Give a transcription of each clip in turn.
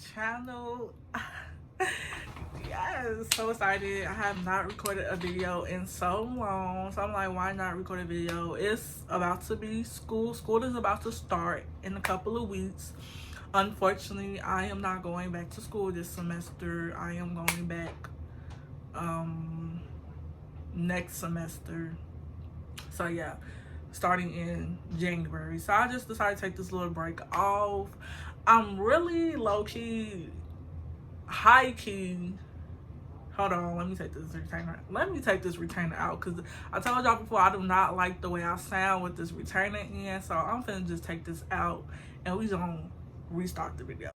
channel. Yes, so excited. I have not recorded a video in so long, so I'm like, why not record a video? It's about to be school is about to start in a couple of weeks. Unfortunately, I am not going back to school this semester. I am going back next semester. So yeah, starting in January. So I just decided to take this little break off. I'm really low-key, high-key. Hold on, let me take this retainer out, because I told y'all before I do not like the way I sound with this retainer in. So I'm finna just take this out and we gonna restart the video.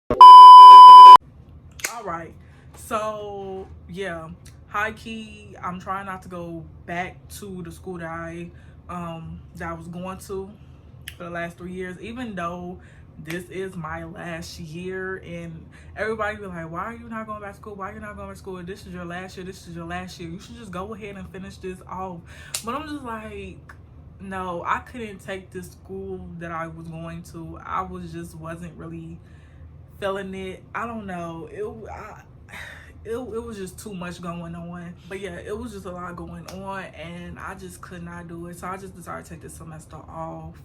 Alright, so yeah, high key, I'm trying not to go back to the school that I was going to for the last 3 years, even though this is my last year. And everybody be like, why are you not going back to school? Why are you not going back to school? This is your last year. This is your last year. You should just go ahead and finish this off. But I'm just like, no, I couldn't take this school that I was going to. I wasn't really feeling it. I don't know. It was just too much going on. But yeah, it was just a lot going on and I just could not do it. So I just decided to take this semester off.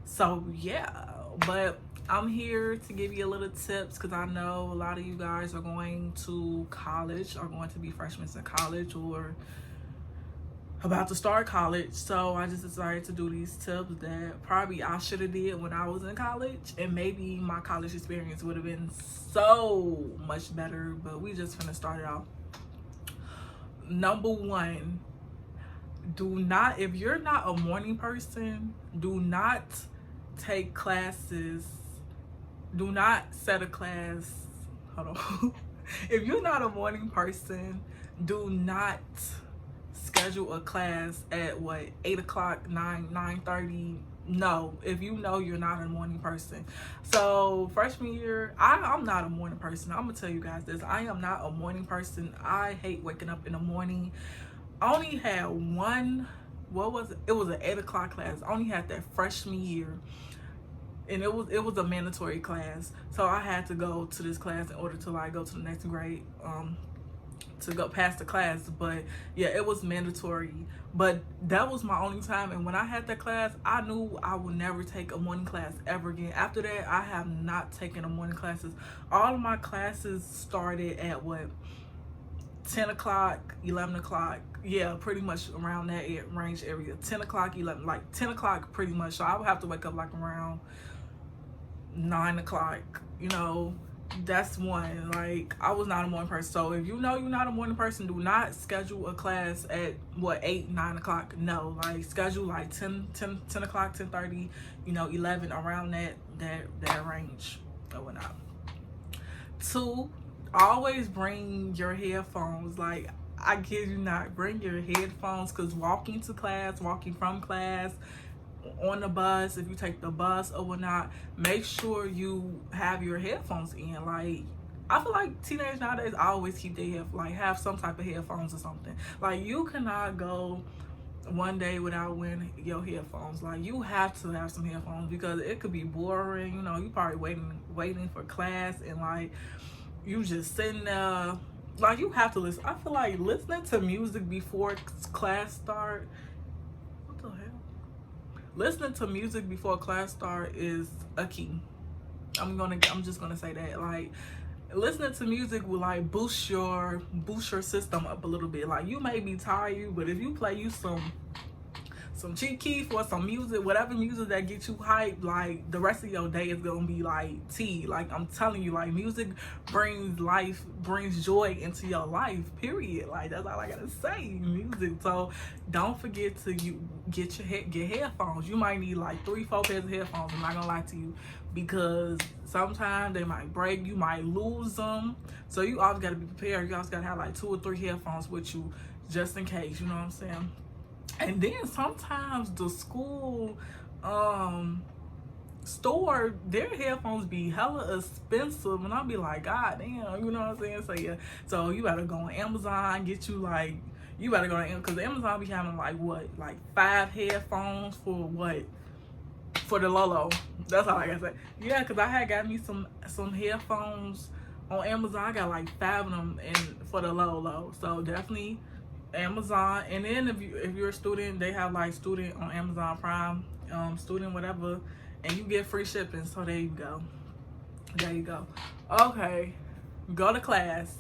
So yeah, but I'm here to give you a little tips, because I know a lot of you guys are going to college, are going to be freshmen in college, or about to start college. So I just decided to do these tips that probably I should have did when I was in college, and maybe my college experience would have been so much better. But we just finna start it off. Number one, if you're not a morning person, do not take classes. Do not set a class. Hold on. If you're not a morning person, do not schedule a class at 8 o'clock, 9:30. No, if you know you're not a morning person. So freshman year, I'm not a morning person. I'm gonna tell you guys this. I am not a morning person. I hate waking up in the morning. I only had one, what was it? It was an 8 o'clock class. I only had that freshman year. And it was a mandatory class. So I had to go to this class in order to go to the next grade, to go past the class. But yeah, it was mandatory. But that was my only time. And when I had that class, I knew I would never take a morning class ever again. After that, I have not taken a morning classes. All of my classes started at 10 o'clock, 11 o'clock. Yeah, pretty much around that range area. 10 o'clock, 11, like 10 o'clock pretty much. So I would have to wake up around 9 o'clock. That's one. I was not a morning person. So if you know you're not a morning person, do not schedule a class at 8, 9 o'clock. No, schedule 10 o'clock, 10:30, 11, around that range or whatnot. 2, always bring your headphones. I kid you not, bring your headphones, because walking from class, on the bus, if you take the bus or whatnot, make sure you have your headphones in. I feel like teenagers nowadays always keep their have some type of headphones or something. You cannot go one day without wearing your headphones. You have to have some headphones, because it could be boring. You probably waiting for class, and you just sitting there. You have to listen. I feel like listening to music before class start. What the hell? Listening to music before class start is a key. I'm just gonna say that. Listening to music will boost your system up a little bit. You may be tired, but if you play some cheap keys for some music, whatever music that gets you hyped, the rest of your day is gonna be tea. I'm telling you, music brings joy into your life, period. That's all I gotta say, music. So don't forget to get headphones. You might need 3-4 pairs of headphones. I'm not gonna lie to you, because sometimes they might break, you might lose them. So you always gotta be prepared. You always gotta have 2 or 3 headphones with you, just in case, you know what I'm saying? And then sometimes the school store, their headphones be hella expensive, and I'll be like, God damn, you know what I'm saying? So yeah, so you better go on Amazon, get you you better go to Amazon, because Amazon be having 5 headphones for the Lolo. That's all I gotta say. Yeah, because I had got me some headphones on Amazon. I got like 5 of them and for the low. So definitely Amazon. And then if you're a student, they have like student on Amazon Prime, student whatever, and you get free shipping. So there you go. There you go. Okay, go to class.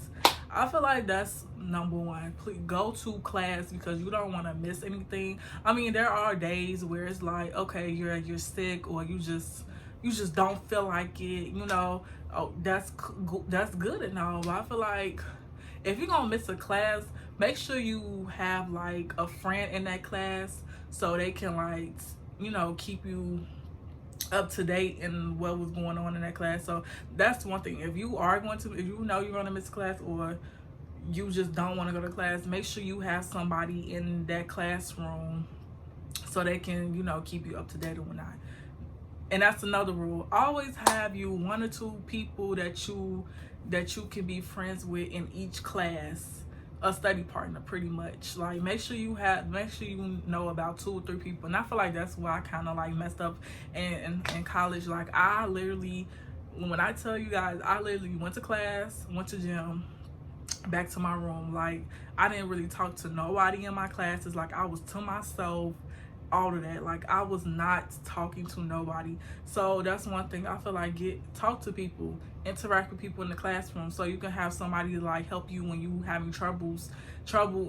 I feel like that's number one. Please go to class because you don't want to miss anything. I mean, there are days where it's like, okay, you're sick or you just don't feel like it. You know, oh, that's good and all. But I feel like if you're gonna miss a class, make sure you have like a friend in that class so they can like, you know, keep you up to date in what was going on in that class. So that's one thing. If you know you're going to miss class or you just don't want to go to class, make sure you have somebody in that classroom so they can, you know, keep you up to date or whatnot. And that's another rule. Always have you 1 or 2 people that you can be friends with in each class, a study partner pretty much. Like make sure you know about 2 or 3 people. And I feel like that's why I kind of like messed up in college. Like I literally, when I tell you guys, I literally went to class, went to gym, back to my room. Like I didn't really talk to nobody in my classes. Like I was to myself, all of that. Like I was not talking to nobody. So that's one thing. I feel like talk to people, interact with people in the classroom so you can have somebody to like help you when you having trouble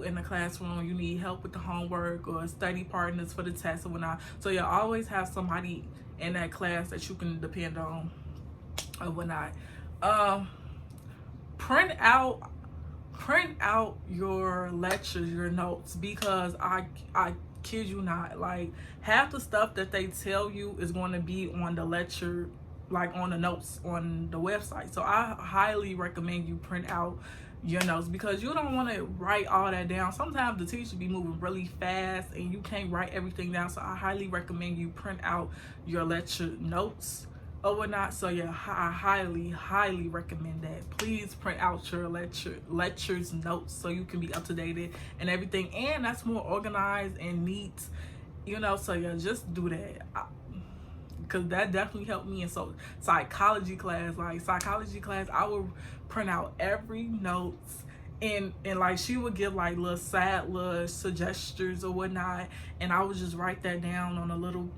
in the classroom, you need help with the homework or study partners for the test or whatnot. So you always have somebody in that class that you can depend on or whatnot. Print out your lectures, your notes, because I kid you not, like half the stuff that they tell you is going to be on the lecture, like on the notes on the website. So I highly recommend you print out your notes because you don't want to write all that down. Sometimes the teacher be moving really fast and you can't write everything down. So I highly recommend you print out your lecture notes or whatnot. So yeah, I highly recommend that. Please print out your lectures notes so you can be up to date and everything, and that's more organized and neat, you know. So yeah, just do that because that definitely helped me in psychology class. Like psychology class, I would print out every notes. And like she would give like little suggestions or whatnot, and I would just write that down on a little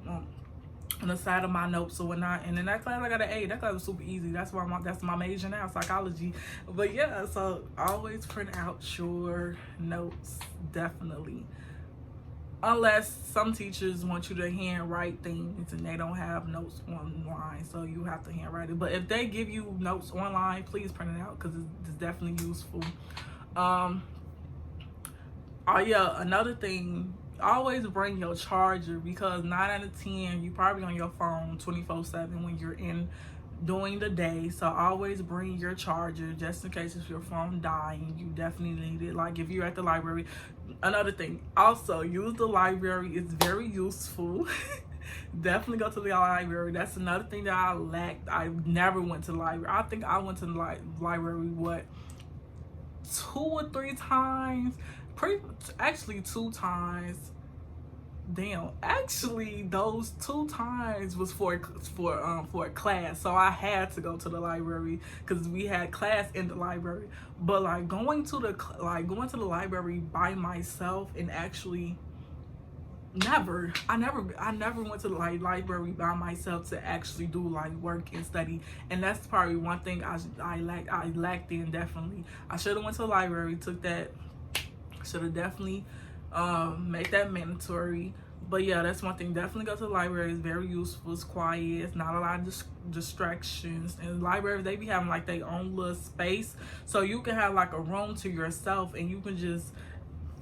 on the side of my notes or whatnot. And in that class I got an A. That class was super easy. That's my major now, psychology. But yeah, so always print out your notes, definitely. Unless some teachers want you to handwrite things and they don't have notes online, so you have to handwrite it. But if they give you notes online, please print it out because it's definitely useful. Oh yeah, another thing, always bring your charger because 9 out of 10 you probably on your phone 24/7 when you're doing the day. So always bring your charger just in case if your phone dying, you definitely need it. Like if you're at the library. Another thing, also use the library. It's very useful. Definitely go to the library. That's another thing that I lacked. I never went to the library. I think I went to the library 2 or 3 times. Actually 2 times. Damn, actually those 2 times was for a class, so I had to go to the library because we had class in the library. But like going to the library by myself and actually I never went to the library by myself to actually do like work and study. And that's probably one thing I lacked in. Definitely I should have went to the library, took that, should have definitely make that mandatory. But yeah, that's one thing. Definitely go to the library. It's very useful. It's quiet. It's not a lot of distractions. And libraries, they be having like their own little space, so you can have like a room to yourself and you can just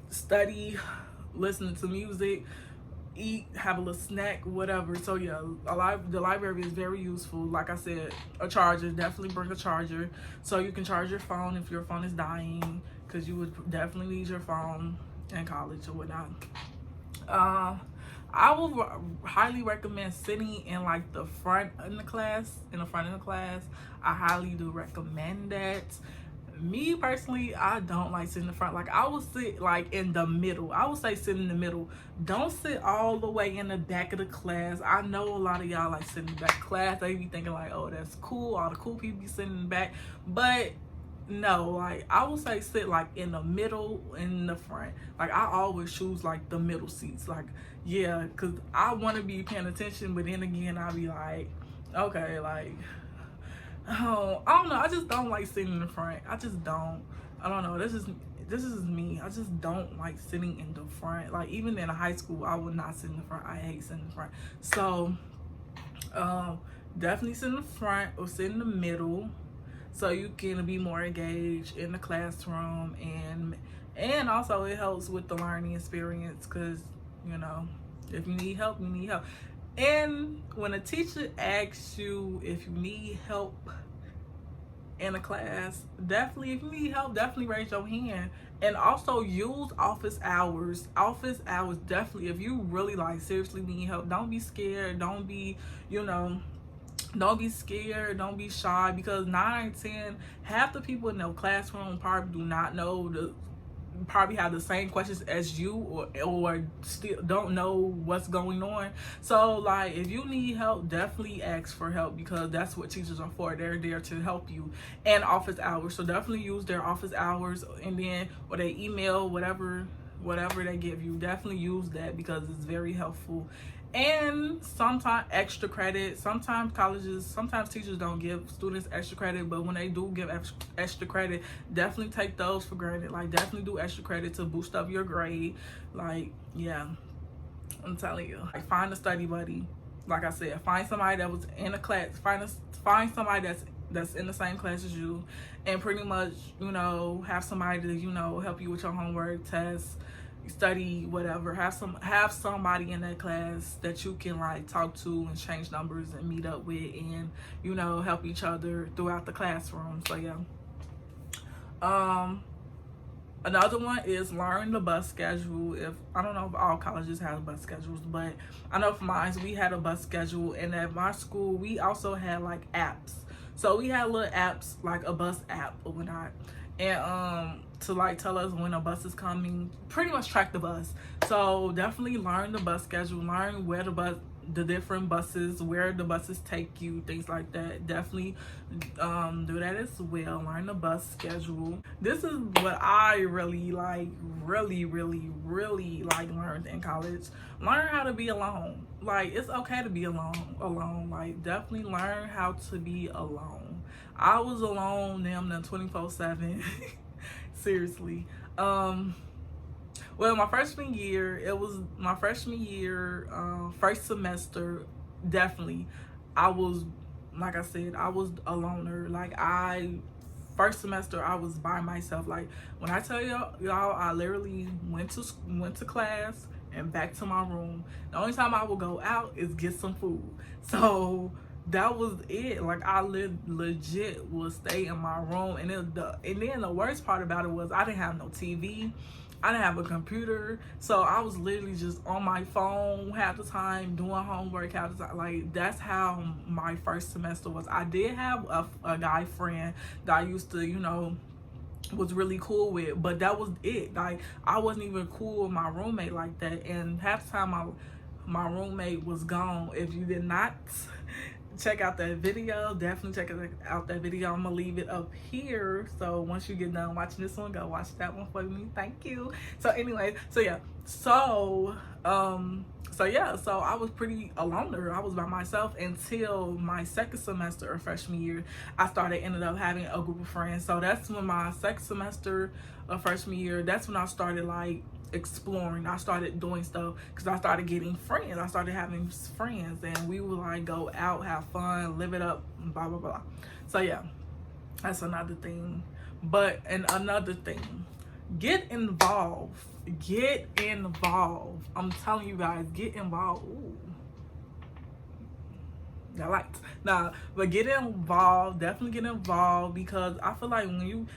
study, listen to music, eat, have a little snack, whatever. So yeah, the library is very useful. Like I said, a charger, definitely bring a charger so you can charge your phone if your phone is dying, because you would definitely need your phone in college or whatnot. I would highly recommend sitting in like the front of the class. I highly do recommend that. Me personally, I don't like sitting in the front. Like, I would sit like in the middle. I would say sit in the middle. Don't sit all the way in the back of the class. I know a lot of y'all like sitting in the back of class. They be thinking like, oh, that's cool. All the cool people be sitting in the back. But no, like, I would say sit like in the middle, in the front. Like, I always choose like the middle seats. Like, yeah, because I want to be paying attention, but then again, I'll be like, okay, like, oh, I don't know. I just don't like sitting in the front. I just don't. I don't know. This is me. I just don't like sitting in the front. Like, even in high school, I would not sit in the front. I hate sitting in the front. So, definitely sit in the front or sit in the middle, so you can be more engaged in the classroom, and also it helps with the learning experience, because you know, if you need help, you need help. And when a teacher asks you if you need help in a class, definitely, if you need help, definitely raise your hand. And also use office hours. Office hours, definitely. If you really like seriously need help, don't be scared. Don't be, you know, don't be scared, don't be shy, because 9 out of 10, half the people in the classroom probably do not know probably have the same questions as you, or still don't know what's going on. So like, if you need help, definitely ask for help, because that's what teachers are for. They're there to help you. And office hours, so definitely use their office hours, and then, or they email, whatever they give you, definitely use that, because it's very helpful. And sometimes extra credit. Sometimes teachers don't give students extra credit, but when they do give extra credit, definitely take those for granted. Like, definitely do extra credit to boost up your grade. Like, yeah, I'm telling you. Like, find a study buddy. Like I said, find somebody that was in a class. Find somebody that's in the same class as you, and pretty much, you know, have somebody to, you know, help you with your homework, tests, study, whatever. Have somebody in that class that you can like talk to and change numbers and meet up with, and, you know, help each other throughout the classroom. So yeah. Another one is learn the bus schedule. If I don't know if all colleges have bus schedules, but I know for mine, we had a bus schedule, and at my school we also had like apps. So we had little apps, like a bus app or whatnot, and to like tell us when a bus is coming, pretty much track the bus. So definitely learn the bus schedule, learn where the different buses, where the buses take you, things like that. Definitely do that as well. Learn the bus schedule. This is what I really learned in college. Learn how to be alone. Like, it's okay to be alone. Like, definitely learn how to be alone. I was alone damn near 24/7. Seriously. Well, my freshman year, first semester, definitely. I was, like I said, I was a loner. Like, first semester, I was by myself. Like, when I tell y'all, I literally went to class and back to my room. The only time I would go out is get some food. So that was it. Like, I legit would stay in my room, and then the worst part about it was I didn't have no TV. I didn't have a computer, so I was literally just on my phone half the time, doing homework half the time. Like, that's how my first semester was. I did have a guy friend that I used to, you know, was really cool with, but that was it. Like, I wasn't even cool with my roommate like that, and half the time my roommate was gone. If you did not check out that video, definitely check out that video. I'm gonna leave it up here, so once you get done watching this one, go watch that one for me. Thank you. So anyway, so yeah, so I was pretty a loner. I was by myself until my second semester of freshman year. Ended up having a group of friends. So that's when my second semester of freshman year, that's when I started like exploring. I started doing stuff, because I started getting friends. I started having friends, and we would like go out, have fun, live it up, blah blah blah. So yeah, that's another thing. But another thing, get involved. I'm telling you guys, get involved. Ooh, I liked. Nah, but get involved. Definitely get involved, because I feel like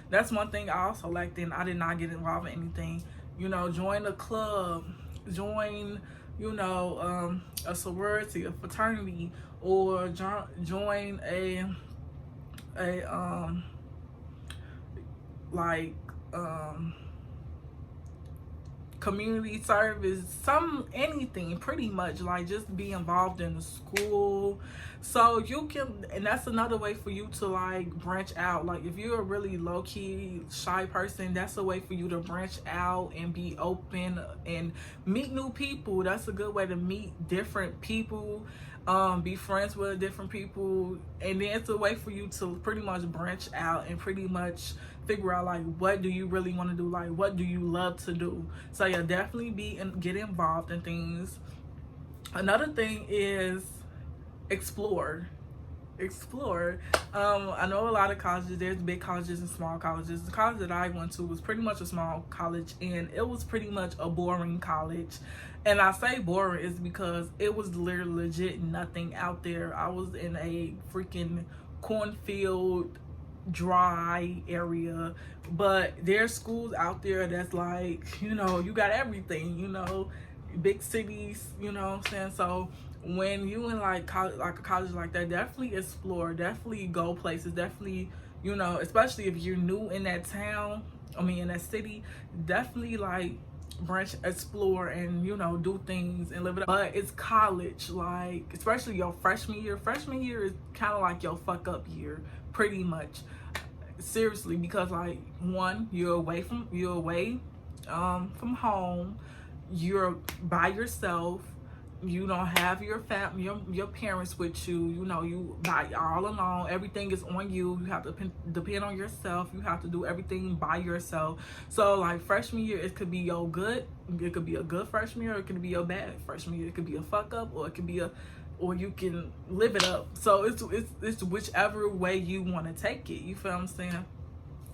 that's one thing I also liked, and I did not get involved in anything. You know, join a club, join, you know, a sorority, a fraternity, or join like community service, anything pretty much, like just be involved in the school. So you can, and that's another way for you to like branch out. Like if you're a really low-key shy person, that's a way for you to branch out and be open and meet new people. That's a good way to meet different people, be friends with different people. And then it's a way for you to pretty much branch out and pretty much figure out like what do you really want to do, like what do you love to do. So yeah, definitely get involved in things. Another thing is explore. I know a lot of colleges, there's big colleges and small colleges. The college that I went to was pretty much a small college, and it was pretty much a boring college. And I say boring is because it was literally legit nothing out there. I was in a freaking cornfield, dry area, but there's schools out there that's like, you know, you got everything, you know, big cities, you know what I'm saying? So when you in like college, like a college like that, definitely explore, definitely go places, definitely, you know, especially if you're new in that town, in that city, definitely like branch, explore, and you know, do things and live it up. But it's college, like especially your freshman year is kind of like your fuck up year, pretty much, seriously, because like one, you're away from home, you're by yourself, you don't have your parents with you, you know, you by all alone, everything is on you, you have to depend on yourself, you have to do everything by yourself. So like freshman year, it could be a good freshman year, or it could be your bad freshman year, it could be a fuck up, or it could be or you can live it up. So it's whichever way you want to take it, you feel what I'm saying?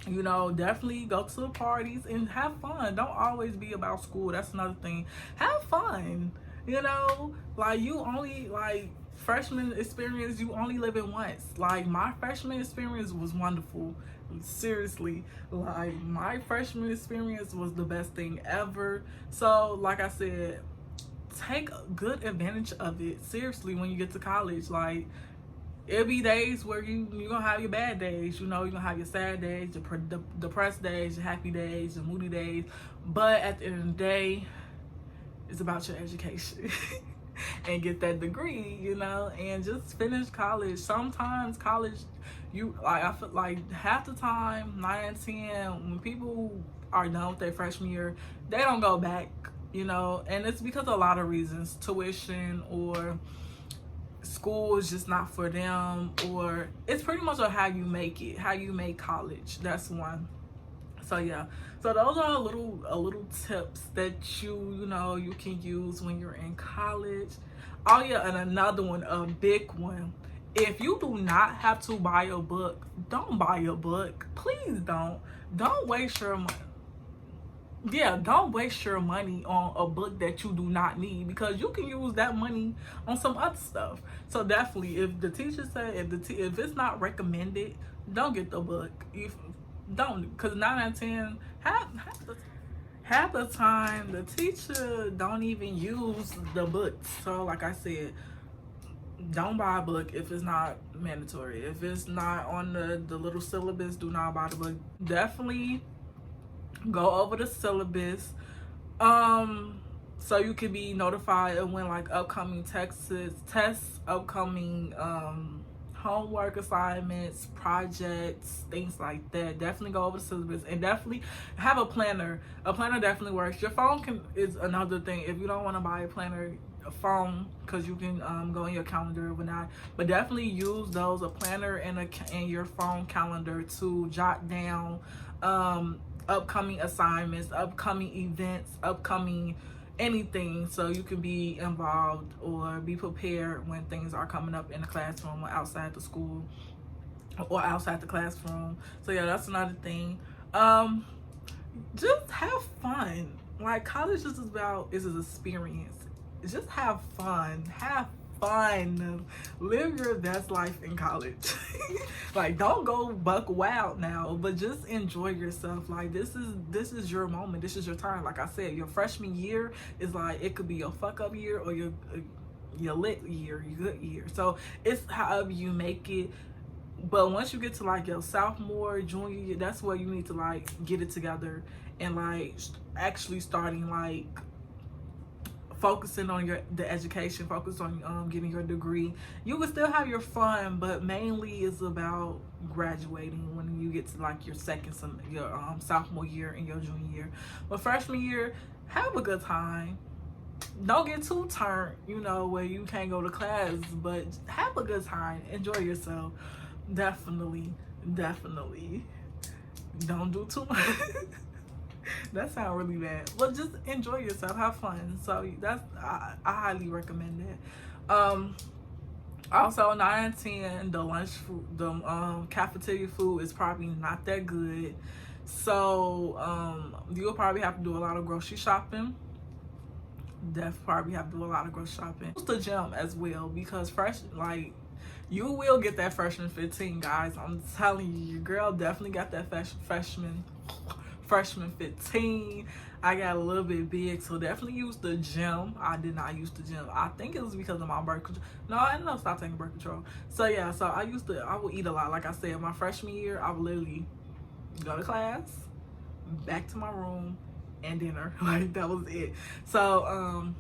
You know, definitely go to the parties and have fun. Don't always be about school. That's another thing. Have fun. You know, like you only, like freshman experience, you only live it once. Like my freshman experience was wonderful. Seriously, like my freshman experience was the best thing ever. So like I said, take good advantage of it. Seriously, when you get to college, like it'll be days where you're gonna have your bad days, you know, you're gonna have your sad days, your depressed days, your happy days, your moody days. But at the end of the day, it's about your education and get that degree, you know, and just finish college. Sometimes college, I feel like half the time, 9 and 10, when people are done with their freshman year, they don't go back, you know, and it's because of a lot of reasons, tuition, or school is just not for them, or it's pretty much on how you make college. That's one. So yeah, so those are a little tips that you know you can use when you're in college. Oh yeah, and another one, a big one, if you do not have to buy a book, don't buy a book. Please don't waste your money. Yeah, don't waste your money on a book that you do not need, because you can use that money on some other stuff. So definitely, if the teacher said, if it's not recommended, don't get the book. If don't, because 9 out of 10, half the time the teacher don't even use the books. So like I said, don't buy a book if it's not mandatory. If it's not on the little syllabus, do not buy the book. Definitely go over the syllabus, so you can be notified of when like upcoming tests, upcoming homework assignments, projects, things like that. Definitely go over the syllabus, and definitely have a planner. A planner definitely works. Your phone is another thing. If you don't want to buy a planner, a phone, because you can go in your calendar or whatnot, but definitely use those, a planner and your phone calendar, to jot down upcoming assignments, upcoming events, upcoming anything, so you can be involved or be prepared when things are coming up in the classroom or outside the school or outside the classroom. So yeah, that's another thing. Just have fun. Like college is an experience. Just have fun. Live your best life in college. Like don't go buck wild now, but just enjoy yourself. Like this is your moment, this is your time. Like I said, your freshman year is like, it could be your fuck up year or your lit year, your good year. So it's however you make it. But once you get to like your sophomore, junior year, that's where you need to like get it together and like actually starting like focusing on the education, focus on getting your degree. You can still have your fun, but mainly it's about graduating when you get to like your sophomore year and your junior year. But freshman year, have a good time. Don't get too turned, you know, where you can't go to class, but have a good time. Enjoy yourself. Definitely. Don't do too much. That sounds really bad. Well, just enjoy yourself, have fun. So that's I highly recommend it. Also 9 and 10, the lunch food, the cafeteria food is probably not that good. So you'll probably have to do a lot of grocery shopping. Probably have to do a lot of grocery shopping. Use the gym as well, because you will get that freshman 15, guys. I'm telling you, your girl definitely got that freshman 15. I got a little bit big, so definitely use the gym. I did not use the gym. I think it was because of my birth control. No, I ended up stopping taking birth control. So yeah, so I would eat a lot. Like I said, my freshman year, I would literally go to class, back to my room, and dinner. Like, that was it. So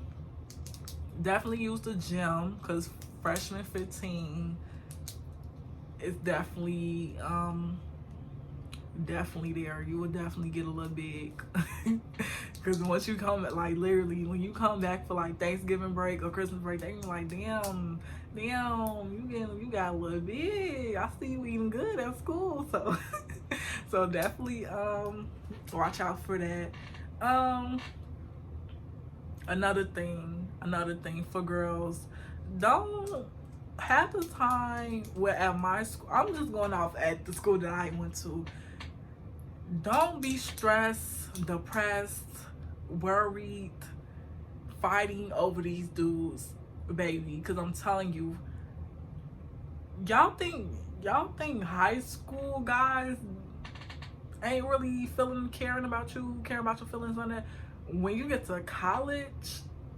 definitely use the gym, because freshman 15 is definitely there. You will definitely get a little big. Because once you come, like, literally when you come back for like Thanksgiving break or Christmas break, they be like, damn, you got a little big. I see you eating good at school. So so definitely watch out for that. Another thing for girls, don't have the time where at my school, I'm just going off at the school that I went to, don't be stressed, depressed, worried, fighting over these dudes, baby. Because I'm telling you, y'all think high school guys ain't really caring about your feelings on that. When you get to college,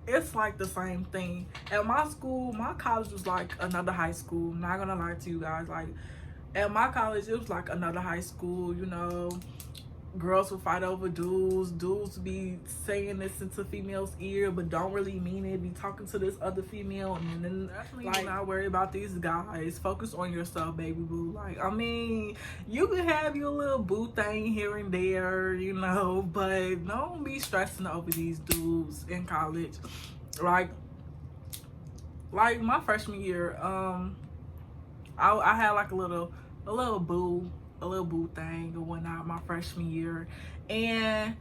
it's like the same thing. At my school, my college was like another high school. I'm not gonna lie to you guys. Like, at my college, it was like another high school, you know. Girls would fight over dudes. Dudes be saying this into females' ear, but don't really mean it. Be talking to this other female, and then definitely like, not worry about these guys. Focus on yourself, baby boo. Like, I mean, you can have your little boo thing here and there, you know, but don't be stressing over these dudes in college. Like my freshman year, I had like a little boo thing or whatnot my freshman year, and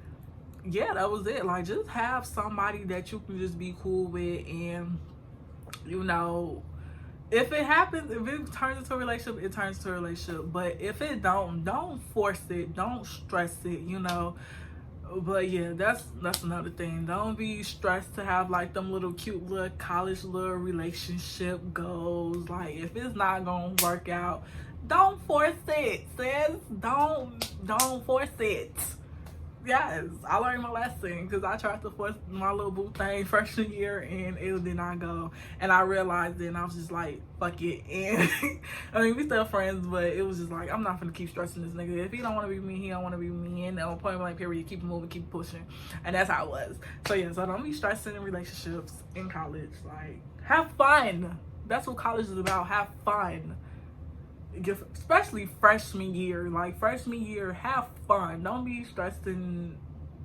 yeah, that was it. Like, just have somebody that you can just be cool with, and you know, if it happens, if it turns into a relationship, it turns into a relationship. But if it don't force it, don't stress it, you know. But yeah, that's another thing. Don't be stressed to have like them little cute little college little relationship goals. Like, if it's not gonna work out, don't force it, sis. Don't force it. Yes, I learned my lesson, because I tried to force my little boo thing freshman year and it did not go. And I realized it, and I was just like, fuck it. And I mean, we still friends, but it was just like, I'm not gonna keep stressing this nigga. If he don't want to be with me, he don't want to be with me. And on point blank period, keep moving, keep pushing. And that's how it was. So yeah, so don't be stressing in relationships in college. Like, have fun. That's what college is about. Have fun. Especially freshman year. Like, freshman year, have fun. Don't be stressed in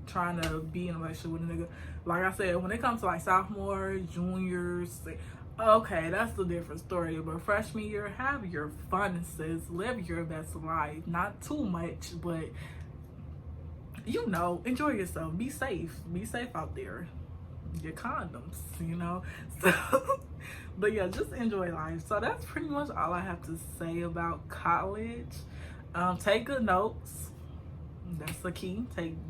trying to be in a relationship with a nigga. Like I said, when it comes to like sophomore, juniors, okay, that's a different story. But freshman year, have your fun, sis. Live your best life. Not too much, but you know, enjoy yourself. Be safe. Be safe out there. Your condoms, you know. So but yeah, just enjoy life. So that's pretty much all I have to say about college. Take good notes. That's the key.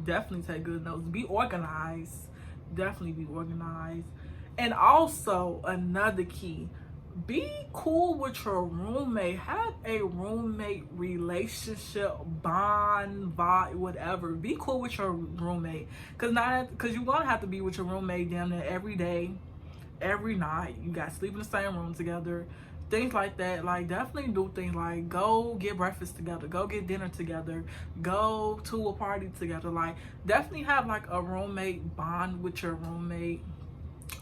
Definitely take good notes. Be organized. Definitely be organized. And also another key, be cool with your roommate. Have a roommate relationship, bond, vibe, whatever. Be cool with your roommate, because you're gonna have to be with your roommate damn near every day, every night. You guys sleep in the same room together, things like that. Like, definitely do things like go get breakfast together, go get dinner together, go to a party together. Like, definitely have like a roommate bond with your roommate.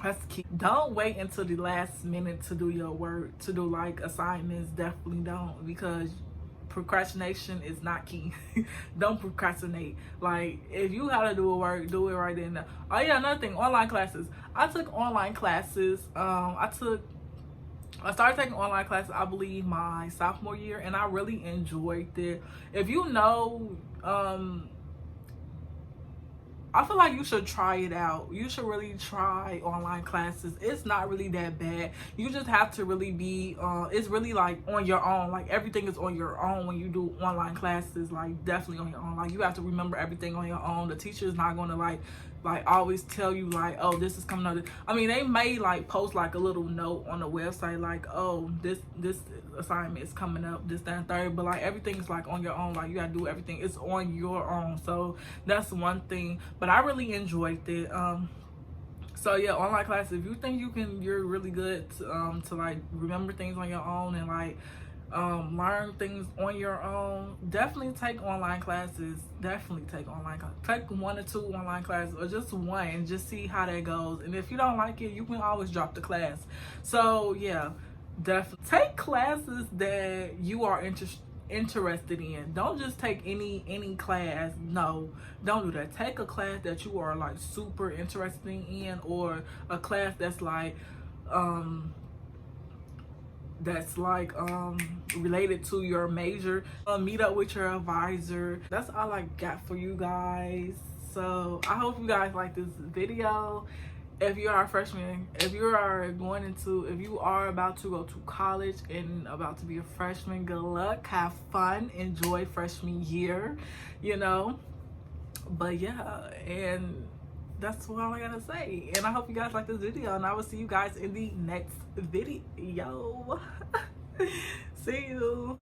That's key. Don't wait until the last minute to do your work, to do like assignments. Definitely don't, because procrastination is not key. Don't procrastinate. Like, if you gotta do a work, do it right then. Oh yeah, another thing, online classes. I took online classes. I started taking online classes, I believe, my sophomore year, and I really enjoyed it. If you know, I feel like you should try it out. You should really try online classes. It's not really that bad. You just have to really be, it's really like on your own. Like, everything is on your own when you do online classes. Like, definitely on your own. Like, you have to remember everything on your own. The teacher is not going to like always tell you like, oh, this is coming out. I mean, they may like post like a little note on the website like, oh, this assignment is coming up, this, that, and third, but like everything's like on your own. Like, you gotta do everything, it's on your own. So that's one thing, but I really enjoyed it. So yeah, online classes, if you think you're really good to like remember things on your own and like learn things on your own, definitely take online classes. Definitely take online classes. Take 1 or 2 online classes, or just one, and just see how that goes. And if you don't like it, you can always drop the class. So yeah, definitely take classes that you are interested in. Don't just take any class. No, don't do that. Take a class that you are like super interested in, or a class that's like related to your major. Meet up with your advisor. That's all I got for you guys. So I hope you guys like this video. If you are a freshman, if you are about to go to college and about to be a freshman, good luck, have fun, enjoy freshman year, you know. But yeah, and that's all I gotta say. And I hope you guys like this video, and I will see you guys in the next video. See you.